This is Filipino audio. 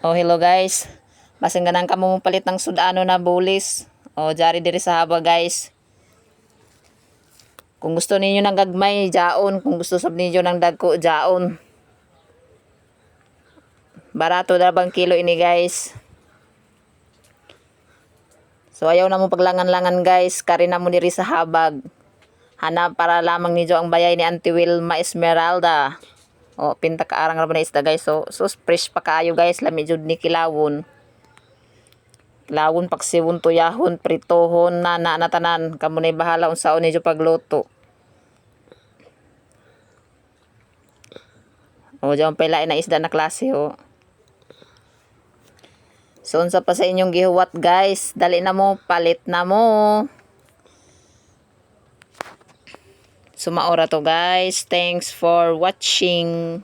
Oh, hello guys. Basing ganang kamo palit ng sudano na bulis. Oh, jari diri sa haba guys. Kung gusto ninyo ng gagmay, jaon. Kung gusto sab ninyo ng dagko, jaon. Barato na bang kilo ini guys. So ayaw na mo paglangan-langan guys. Kari na mo diri sa habag. Hanap para lamang niyo ang bayay ni Auntie Wilma Esmeralda. O, pinta ka arang raman na isda guys. So fresh pa kaayo guys. Lami jud ni kilawon. Kilawon, paksiwon, tuyahon, pritohon, natanan. Kamu na bahala unsaon niyo pagluto. O, dyan pa ilain na isda na klase o. So, unsa pa sa inyong gihuwat guys. Dali na mo, palit na mo. Sumaora to guys. Thanks for watching.